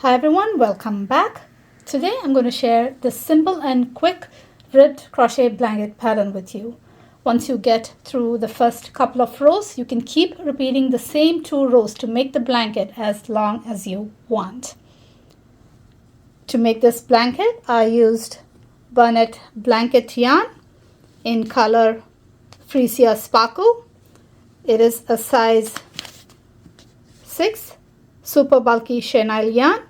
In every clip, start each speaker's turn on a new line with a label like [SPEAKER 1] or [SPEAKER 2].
[SPEAKER 1] Hi everyone, welcome back. Today I'm going to share this simple and quick ribbed crochet blanket pattern with you. Once you get through the first couple of rows, you can keep repeating the same 2 rows to make the blanket as long as you want. To make this blanket, I used Burnett blanket yarn in color Freesia Sparkle. It is a size 6 super bulky chenille yarn.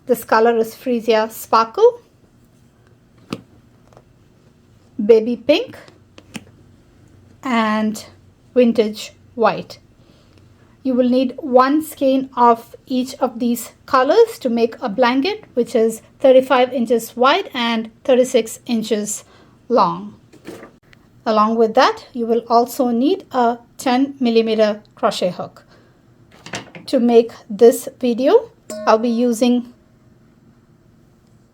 [SPEAKER 1] This color is Freesia Sparkle, Baby Pink, and Vintage White. You will need 1 skein of each of these colors to make a blanket, which is 35 inches wide and 36 inches long. Along with that, you will also need a 10mm crochet hook. To make this video, I'll be using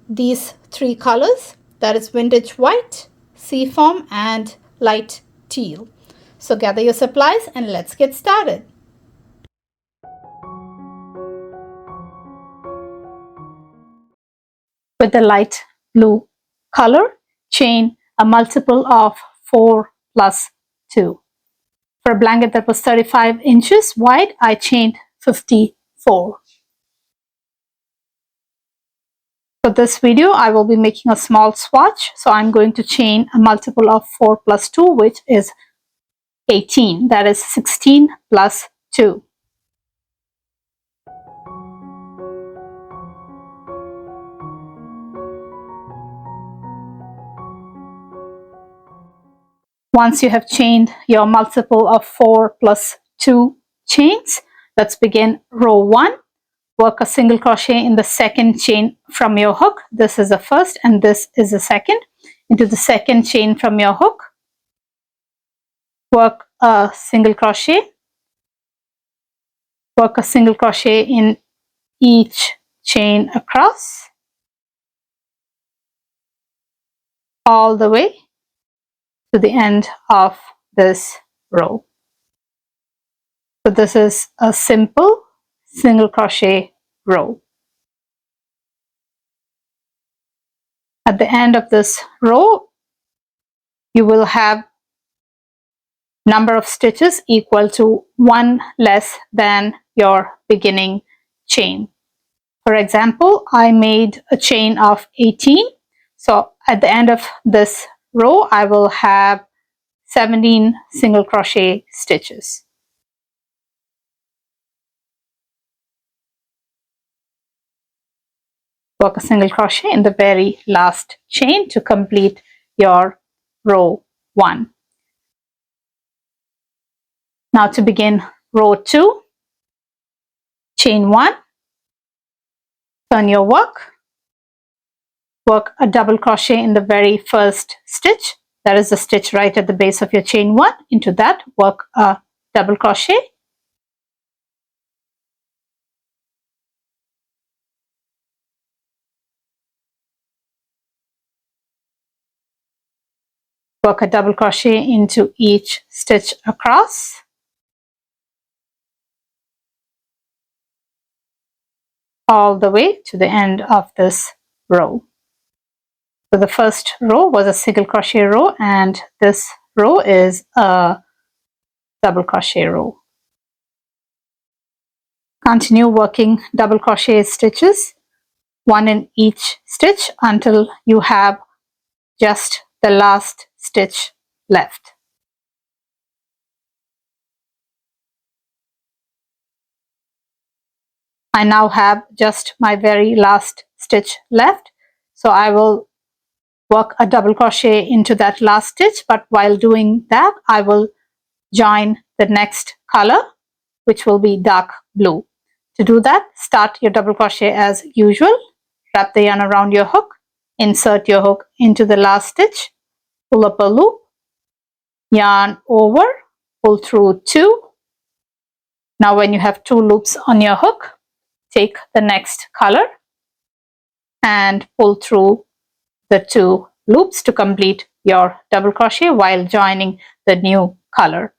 [SPEAKER 1] these 3 colors, that is Vintage White, Seafoam, and Light Teal. So gather your supplies and let's get started. With the light blue color, chain a multiple of 4 plus 2. For a blanket that was 35 inches wide, I chained 54. For this video, I will be making a small swatch, so I'm going to chain a multiple of 4 plus 2, which is 18. That is 16 plus 2. Once you have chained your multiple of 4 plus 2 chains, let's begin row 1. Work a single crochet in the second chain from your hook. This is the first and this is the second. Into the second chain from your hook, work a single crochet. Work a single crochet in each chain across all the way to the end of this row. So this is a simple single crochet row. At the end of this row, you will have number of stitches equal to 1 less than your beginning chain. For example, I made a chain of 18. So at the end of this row, I will have 17 single crochet stitches. Work a single crochet in the very last chain to complete your row 1. Now to begin row 2, chain 1, turn your work, work a double crochet in the very first stitch, that is the stitch right at the base of your chain 1. Into that, work a double crochet, work a double crochet into each stitch across, all the way to the end of this row. So the first row was a single crochet row and this row is a double crochet row. Continue working double crochet stitches, 1 in each stitch, until you have just the last stitch left. I now have just my very last stitch left, so I will work a double crochet into that last stitch, but while doing that, I will join the next color, which will be dark blue. To do that, start your double crochet as usual, wrap the yarn around your hook, insert your hook into the last stitch, pull up a loop, yarn over, pull through 2. Now when you have 2 loops on your hook, take the next color and pull through the 2 loops to complete your double crochet while joining the new color.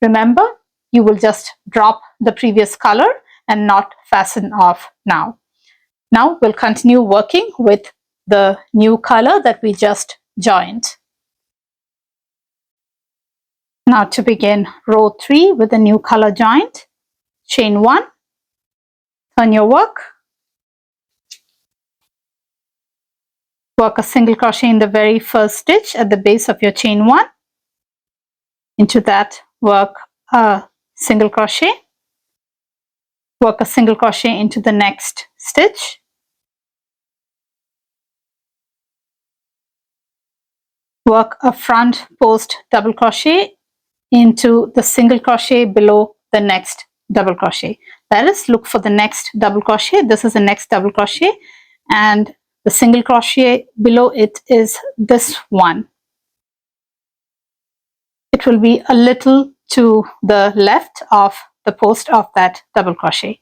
[SPEAKER 1] Remember, you will just drop the previous color and not fasten off now. Now we'll continue working with the new color that we just joined. Now to begin row 3 with the new color joined, chain 1, turn your work, work a single crochet in the very first stitch at the base of your chain 1. Into that, work a single crochet, work a single crochet into the next stitch, work a front post double crochet into the single crochet below the next double crochet. That is, look for the next double crochet. This is the next double crochet, and the single crochet below it is this one. It will be a little to the left of the post of that double crochet.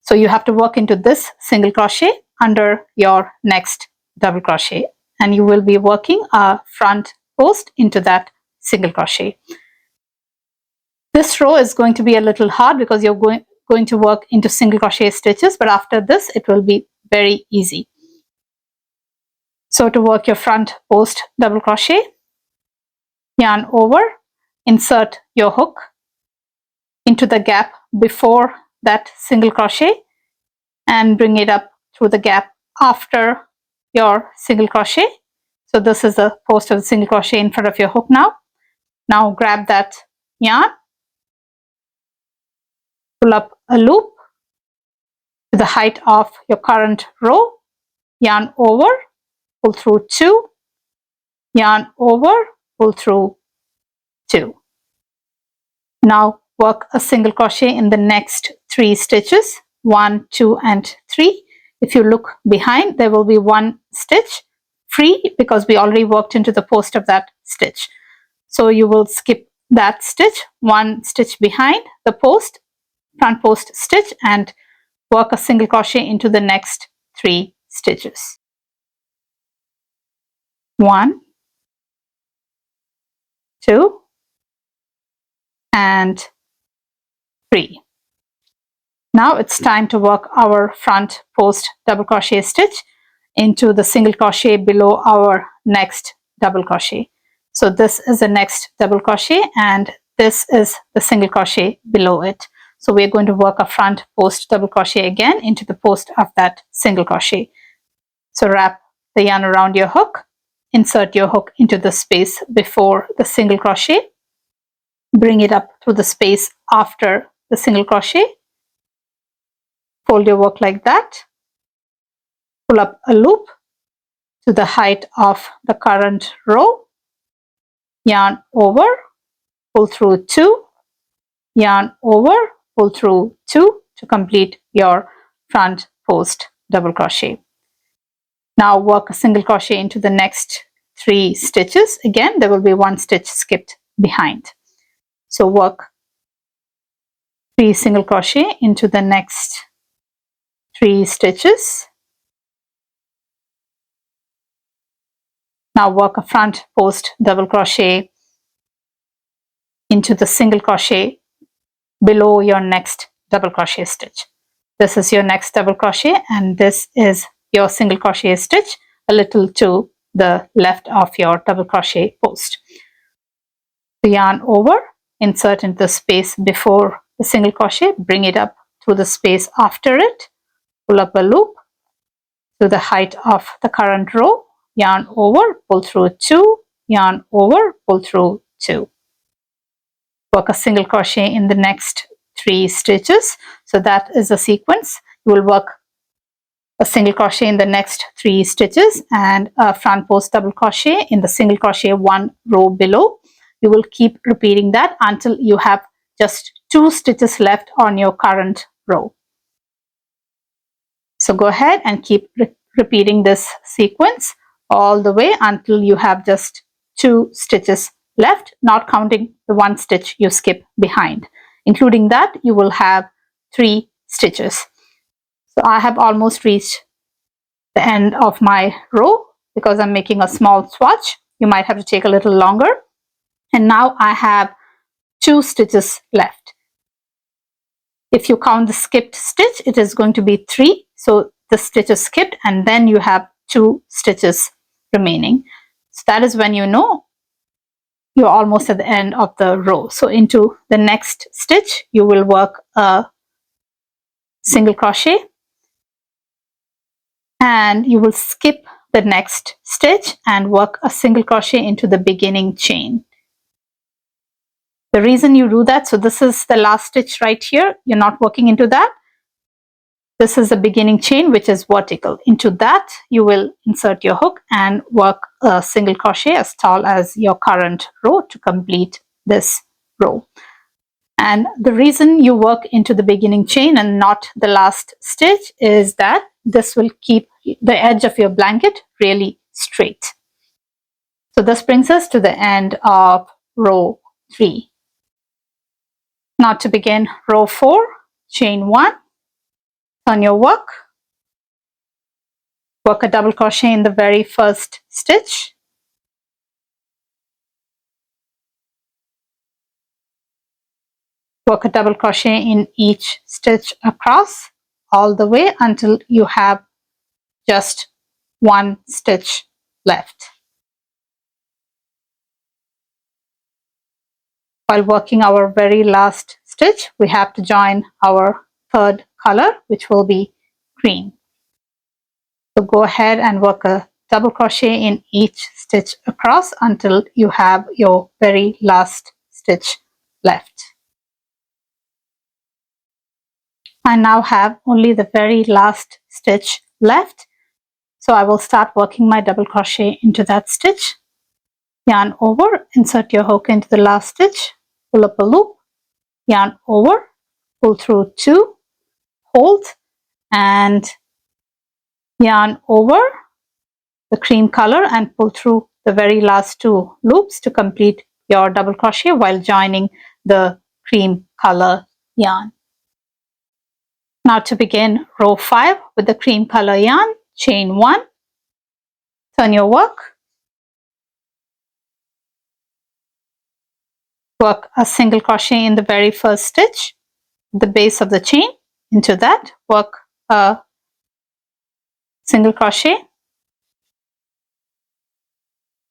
[SPEAKER 1] So you have to work into this single crochet under your next double crochet, and you will be working a front post into that single crochet. This row is going to be a little hard because you're going to work into single crochet stitches, but after this it will be very easy. So to work your front post double crochet, yarn over, insert your hook into the gap before that single crochet and bring it up through the gap after your single crochet. So this is the post of the single crochet in front of your hook now. Now grab that yarn, pull up a loop to the height of your current row, yarn over, pull through 2, yarn over, pull through 2. Now work a single crochet in the next 3 stitches, 1, 2 and 3. If you look behind, there will be 1 stitch free because we already worked into the post of that stitch. So you will skip that stitch, 1 stitch behind the post, front post stitch, and work a single crochet into the next 3 stitches. 1, 2 and 3. Now it's time to work our front post double crochet stitch into the single crochet below our next double crochet. So this is the next double crochet and this is the single crochet below it. So we're going to work a front post double crochet again into the post of that single crochet. So wrap the yarn around your hook, insert your hook into the space before the single crochet, bring it up through the space after the single crochet, fold your work like that, pull up a loop to the height of the current row, yarn over, pull through 2, yarn over, pull through 2 to complete your front post double crochet. Now work a single crochet into the next 3 stitches. Again, there will be 1 stitch skipped behind. So work 3 single crochet into the next 3 stitches. Now work a front post double crochet into the single crochet below your next double crochet stitch. This is your next double crochet and this is your single crochet stitch a little to the left of your double crochet post. The yarn over, insert into the space before the single crochet, bring it up through the space after it, pull up a loop to the height of the current row, yarn over, pull through 2, yarn over, pull through 2. Work a single crochet in the next 3 stitches. So that is the sequence. You will work a single crochet in the next 3 stitches and a front post double crochet in the single crochet 1 row below. You will keep repeating that until you have just 2 stitches left on your current row. So go ahead and keep repeating this sequence all the way until you have just 2 stitches left, not counting the 1 stitch you skip behind. Including that, you will have 3 stitches. So I have almost reached the end of my row because I'm making a small swatch. You might have to take a little longer. And now I have 2 stitches left. If you count the skipped stitch, it is going to be 3. So the stitch is skipped and then you have 2 stitches remaining. So that is when you know you're almost at the end of the row. So into the next stitch, you will work a single crochet and you will skip the next stitch and work a single crochet into the beginning chain. The reason you do that, so this is the last stitch right here, you're not working into that. This is the beginning chain which is vertical. Into that you will insert your hook and work a single crochet as tall as your current row to complete this row. And the reason you work into the beginning chain and not the last stitch is that this will keep the edge of your blanket really straight. So this brings us to the end of row 3. Now to begin row 4, chain 1, turn your work, work a double crochet in the very first stitch, work a double crochet in each stitch across all the way until you have just 1 stitch left. While working our very last stitch, we have to join our third color, which will be green. So go ahead and work a double crochet in each stitch across until you have your very last stitch left. I now have only the very last stitch left. So I will start working my double crochet into that stitch. Yarn over, insert your hook into the last stitch, pull up a loop, yarn over, pull through 2, hold, and yarn over the cream color and pull through the very last 2 loops to complete your double crochet while joining the cream color yarn. Now to begin row 5 with the cream color yarn, chain 1, turn your work, work a single crochet in the very first stitch, the base of the chain. Into that, work a single crochet,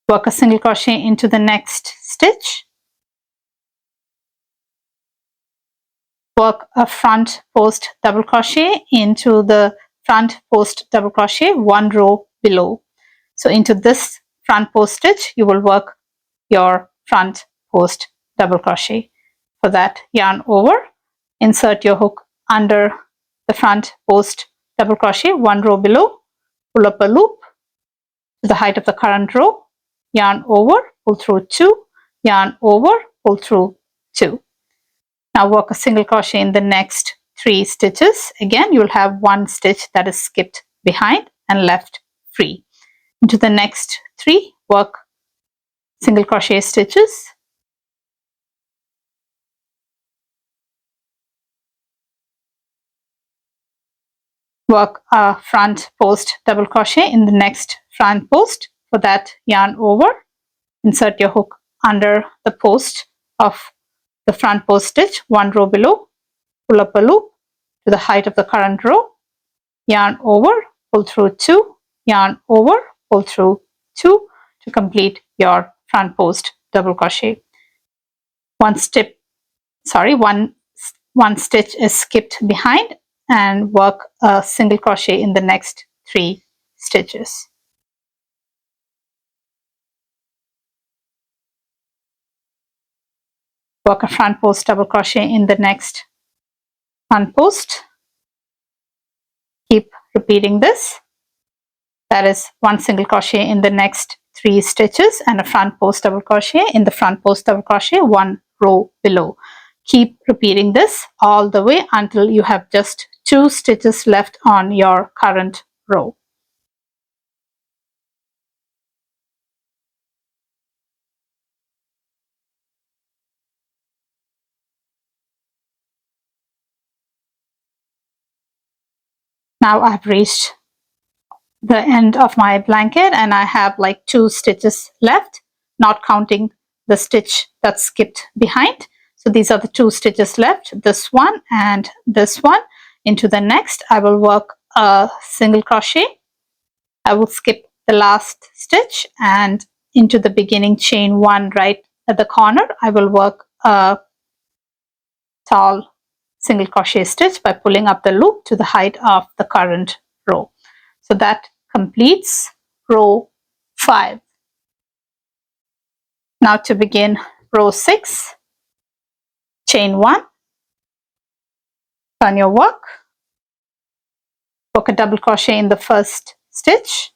[SPEAKER 1] work a single crochet into the next stitch, work a front post double crochet into the front post double crochet 1 row below. So into this front post stitch, you will work your front post double crochet. For that, yarn over, insert your hook under the front post double crochet 1 row below, pull up a loop to the height of the current row, yarn over, pull through 2, yarn over, pull through 2. Now work a single crochet in the next 3 stitches. Again, you will have 1 stitch that is skipped behind and left free. Into the next 3, work single crochet stitches, work a front post double crochet in the next front post. For that, yarn over, insert your hook under the post of the front post stitch 1 row below, pull up a loop to the height of the current row, yarn over, pull through 2, yarn over, pull through 2 to complete your front post double crochet. One stitch is skipped behind and work a single crochet in the next 3 stitches. Work a front post double crochet in the next front post. Keep repeating this. That is 1 single crochet in the next 3 stitches and a front post double crochet in the front post double crochet 1 row below. Keep repeating this all the way until you have just 2 stitches left on your current row. Now I've reached the end of my blanket and I have like 2 stitches left, not counting the stitch that skipped behind. So these are the 2 stitches left, this one and this one. Into the next, I will work a single crochet. I will skip the last stitch and into the beginning chain 1 right at the corner. I will work a tall single crochet stitch by pulling up the loop to the height of the current row. So that completes row 5. Now to begin row 6, chain 1, turn your work, work a double crochet in the first stitch,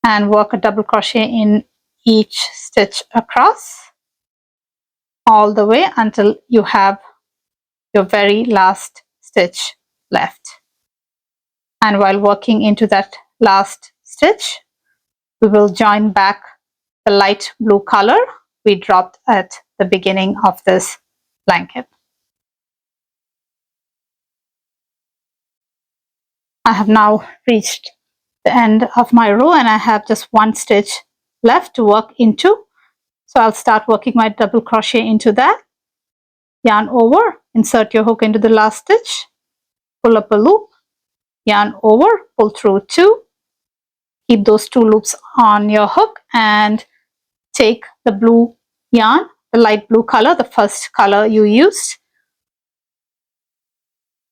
[SPEAKER 1] and work a double crochet in each stitch across all the way until you have your very last stitch left. And while working into that last stitch, we will join back the light blue color we dropped at the beginning of this blanket. I have now reached the end of my row and I have just one stitch left to work into. So I'll start working my double crochet into that, yarn over, insert your hook into the last stitch, pull up a loop, yarn over, pull through 2, keep those 2 loops on your hook and take the blue yarn, the light blue color, the first color you used,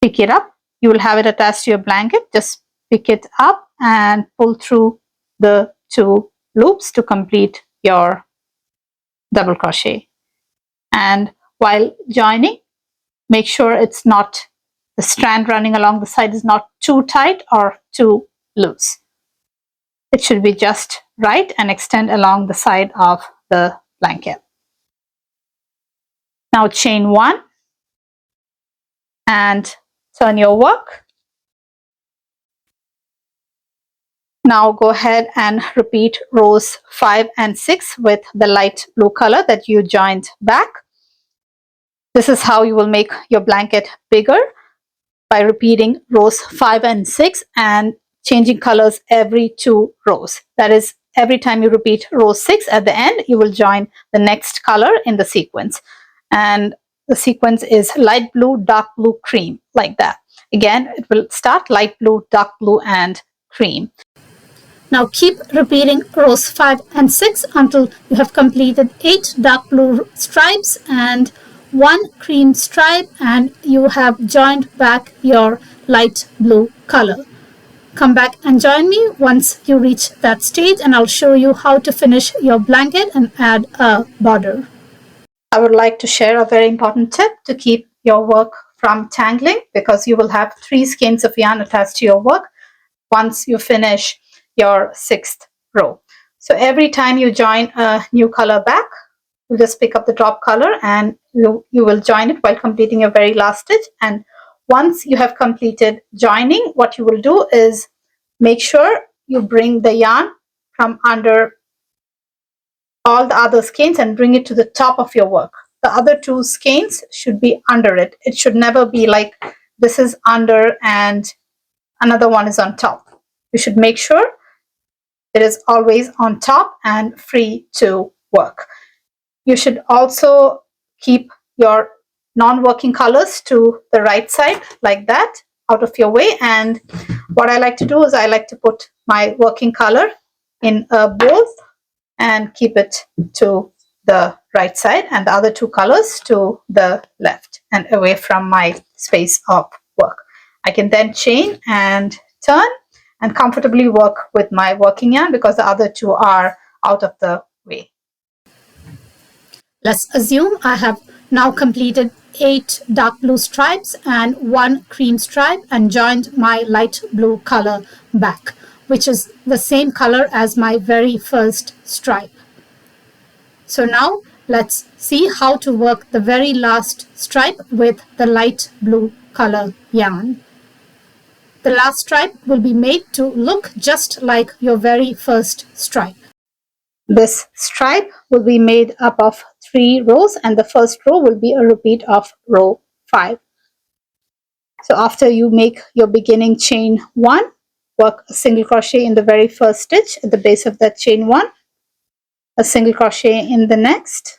[SPEAKER 1] pick it up. You will have it attached to your blanket. Just pick it up and pull through the 2 loops to complete your double crochet. And while joining, make sure it's not, the strand running along the side is not too tight or too loose. It should be just right and extend along the side of the blanket. Now chain 1 and turn your work. Now go ahead and repeat rows 5 and 6 with the light blue color that you joined back. This is how you will make your blanket bigger, by repeating rows 5 and 6 and changing colors every 2 rows. That is, every time you repeat row 6 at the end, you will join the next color in the sequence. And the sequence is light blue, dark blue, cream, like that. Again, it will start light blue, dark blue, and cream. Now keep repeating rows 5 and 6 until you have completed 8 dark blue stripes and 1 cream stripe, and you have joined back your light blue color. Come back and join me once you reach that stage and I'll show you how to finish your blanket and add a border. I would like to share a very important tip to keep your work from tangling, because you will have 3 skeins of yarn attached to your work once you finish your 6th row. So every time you join a new color back, you just pick up the drop color and you will join it while completing your very last stitch. And once you have completed joining, what you will do is make sure you bring the yarn from under all the other skeins and bring it to the top of your work. The other 2 skeins should be under it. It should never be like this is under and another one is on top. You should make sure it is always on top and free to work. You should also keep your non-working colors to the right side, like that, out of your way. And what I like to do is I like to put my working color in a bowl and keep it to the right side, and the other 2 colors to the left and away from my space of work. I can then chain and turn and comfortably work with my working yarn because the other 2 are out of the way. Let's assume I have now completed 8 dark blue stripes and 1 cream stripe and joined my light blue color back, which is the same color as my very first stripe. So now let's see how to work the very last stripe with the light blue color yarn. The last stripe will be made to look just like your very first stripe. This stripe will be made up of 3 rows and the first row will be a repeat of row 5. So after you make your beginning chain 1, work a single crochet in the very first stitch at the base of that chain 1, a single crochet in the next,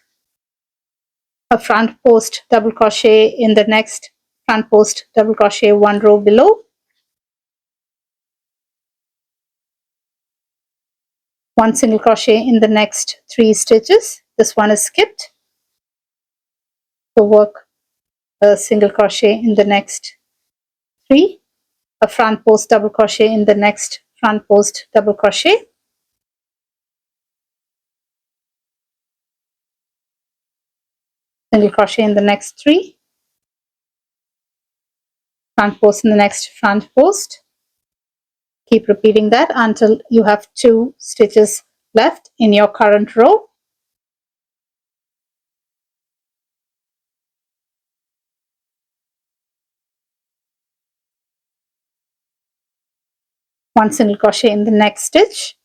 [SPEAKER 1] a front post double crochet in the next front post double crochet 1 row below, 1 single crochet in the next 3 stitches. This one is skipped, so work a single crochet in the next 3, a front post double crochet in the next front post double crochet, single crochet in the next 3, front post in the next front post. Keep repeating that until you have 2 stitches left in your current row. One single crochet in the next stitch,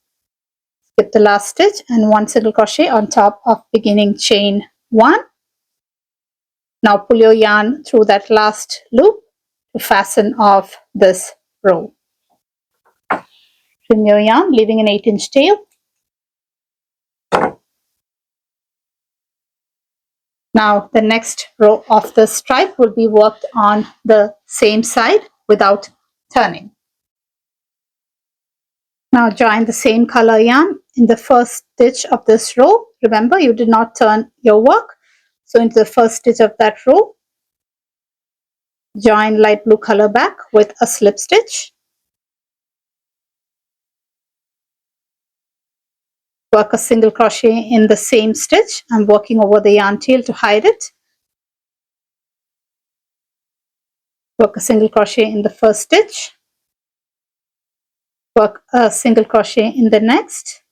[SPEAKER 1] skip the last stitch, and 1 single crochet on top of beginning chain 1. Now pull your yarn through that last loop to fasten off this row. Trim your yarn, leaving an 8-inch tail. Now the next row of the stripe will be worked on the same side without turning. Now join the same color yarn in the first stitch of this row. Remember, you did not turn your work. So into the first stitch of that row, join light blue color back with a slip stitch. Work a single crochet in the same stitch. I'm working over the yarn tail to hide it. Work a single crochet in the first stitch. Work a single crochet in the next.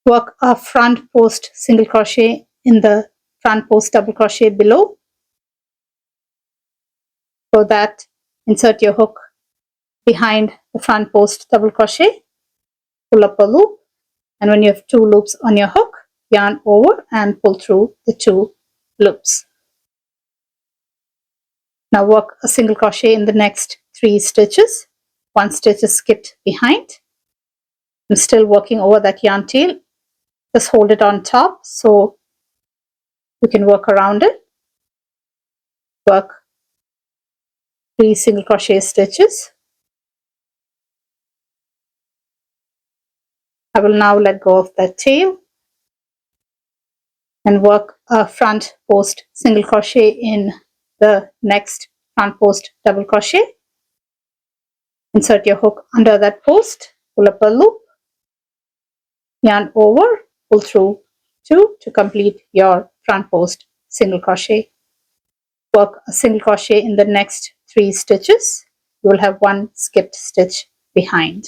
[SPEAKER 1] Work a front post single crochet in the front post double crochet below. For that, insert your hook behind the front post double crochet, pull up a loop, and when you have 2 loops on your hook, yarn over and pull through the 2 loops. Now work a single crochet in the next 3 stitches. 1 stitch is skipped behind. I'm still working over that yarn tail. Just hold it on top so you can work around it. Work 3 single crochet stitches. I will now let go of that tail and work a front post single crochet in the next front post double crochet. Insert your hook under that post, pull up a loop, yarn over, pull through 2 to complete your front post single crochet. Work a single crochet in the next 3 stitches. You will have 1 skipped stitch behind.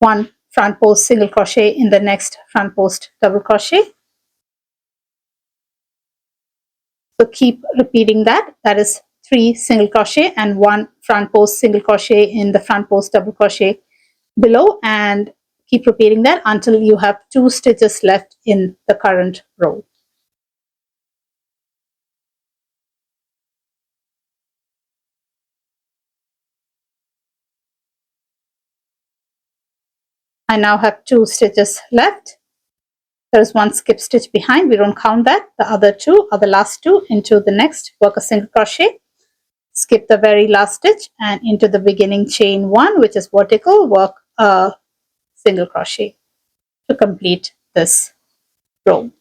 [SPEAKER 1] 1 front post single crochet in the next front post double crochet. So keep repeating that. That is 3 single crochet and 1 front post single crochet in the front post double crochet below, and keep repeating that until you have 2 stitches left in the current row. I now have 2 stitches left. There is 1 skip stitch behind. We don't count that. The other 2 are the last 2 into the next. Work a single crochet, skip the very last stitch, and into the beginning chain 1, which is vertical, work a single crochet to complete this row.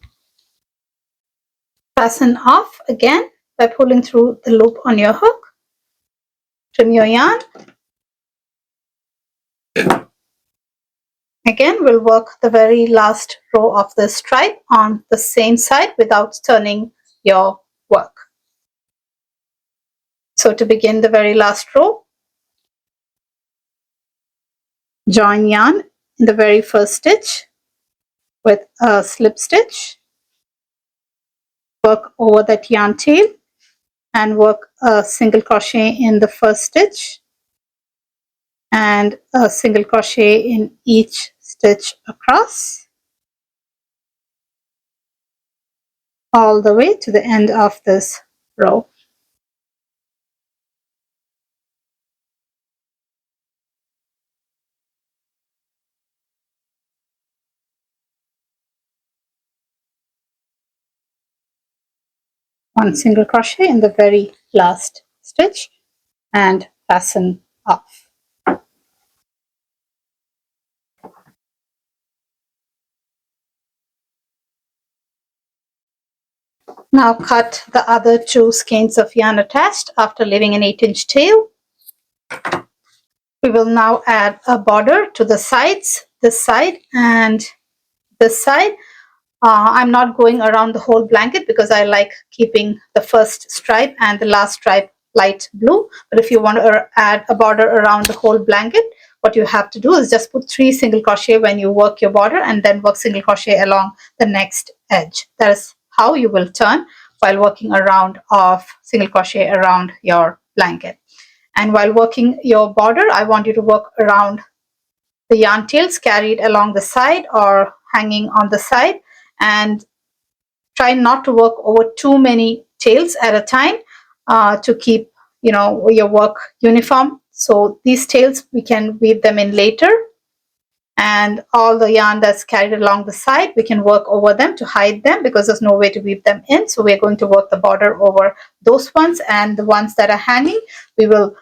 [SPEAKER 1] Fasten off again by pulling through the loop on your hook. Trim your yarn. Again, we'll work the very last row of the stripe on the same side without turning your work. So to begin the very last row, join yarn in the very first stitch with a slip stitch, work over that yarn tail and work a single crochet in the first stitch and a single crochet in each stitch across all the way to the end of this row. 1 single crochet in the very last stitch and fasten off. Now cut the other 2 skeins of yarn attached after leaving an 8-inch tail. We will now add a border to the sides, this side and this side. I'm not going around the whole blanket because I like keeping the first stripe and the last stripe light blue. But if you want to add a border around the whole blanket, what you have to do is just put 3 single crochet when you work your border and then work single crochet along the next edge. That is how you will turn while working around of single crochet around your blanket. And while working your border, I want you to work around the yarn tails carried along the side or hanging on the side, and try not to work over too many tails at a time to keep your work uniform. So these tails we can weave them in later, and all the yarn that's carried along the side we can work over them to hide them because there's no way to weave them in. So we're going to work the border over those ones, and the ones that are hanging we will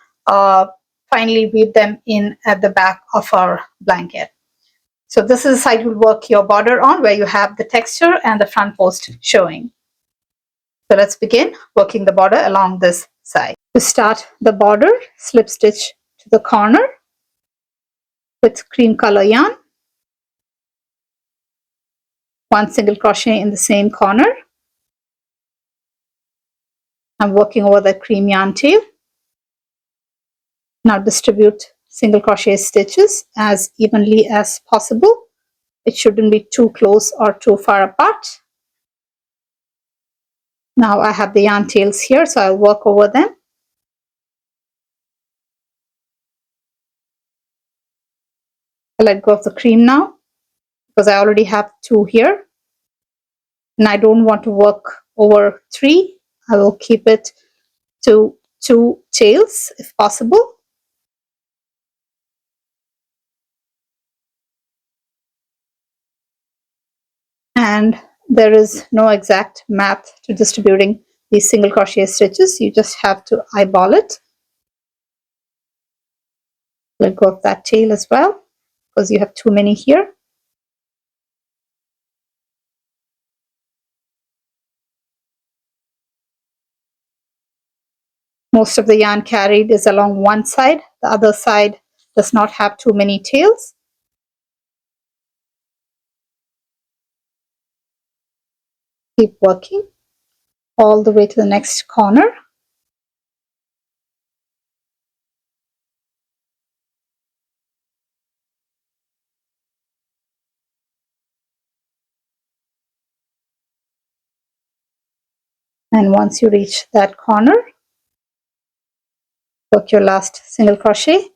[SPEAKER 1] finally weave them in at the back of our blanket. So this is the side you'll work your border on, where you have the texture and the front post showing. So let's begin working the border along this side. To start the border, slip stitch to the corner with cream color yarn, 1 single crochet in the same corner. I'm working over the cream yarn tail. Now distribute single crochet stitches as evenly as possible. It shouldn't be too close or too far apart. Now I have the yarn tails here, so I'll work over them. I'll let go of the cream now because I already have 2 here, and I don't want to work over 3. I will keep it to 2 tails if possible. And there is no exact math to distributing these single crochet stitches. You just have to eyeball it. Let go of that tail as well because you have too many here. Most of the yarn carried is along one side. The other side does not have too many tails. Keep working all the way to the next corner. And once you reach that corner, work your last single crochet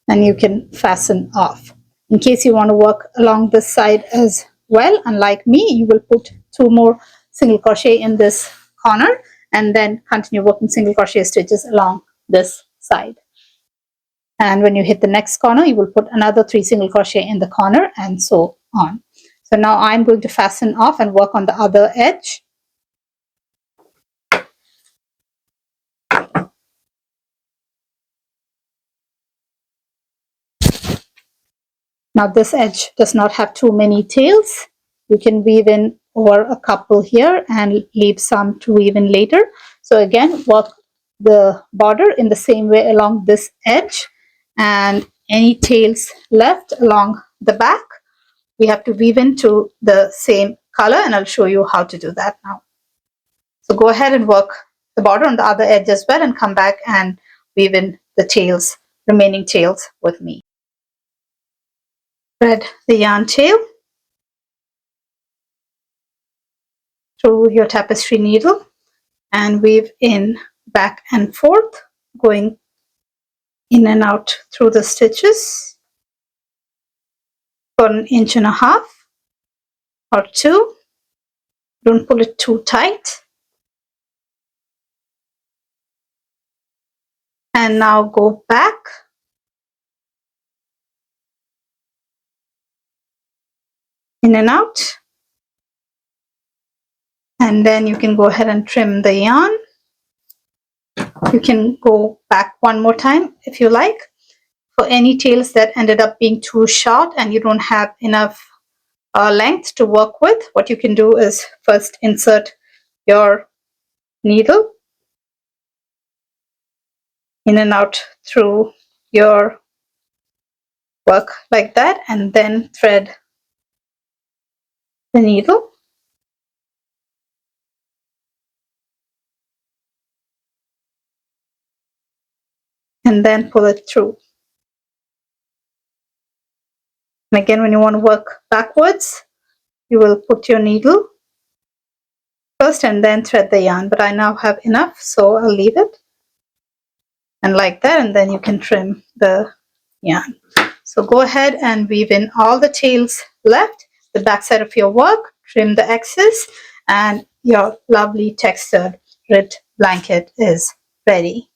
[SPEAKER 1] and you can fasten off. In case you want to work along this side as well, unlike me, you will put 2 more single crochet in this corner and then continue working single crochet stitches along this side. And when you hit the next corner, you will put another 3 single crochet in the corner and so on. So now I'm going to fasten off and work on the other edge. Now this edge does not have too many tails. You can weave in over a couple here and leave some to weave in later. So again, work the border in the same way along this edge, and any tails left along the back we have to weave into the same color, and I'll show you how to do that now. So go ahead and work the border on the other edge as well and come back and weave in the tails, remaining tails with me. Thread the yarn tail through your tapestry needle and weave in back and forth, going in and out through the stitches for 1.5 inches or 2. Don't pull it too tight. And now go back in and out And then you can go ahead and trim the yarn. You can go back one more time if you like. For any tails that ended up being too short and you don't have enough length to work with, what you can do is first insert your needle in and out through your work like that, and then thread the needle. And then pull it through. And again, when you want to work backwards, you will put your needle first and then thread the yarn. But I now have enough, so I'll leave it. And like that, and then you can trim the yarn. So go ahead and weave in all the tails left, the back side of your work, trim the excess, and your lovely textured ribbed blanket is ready.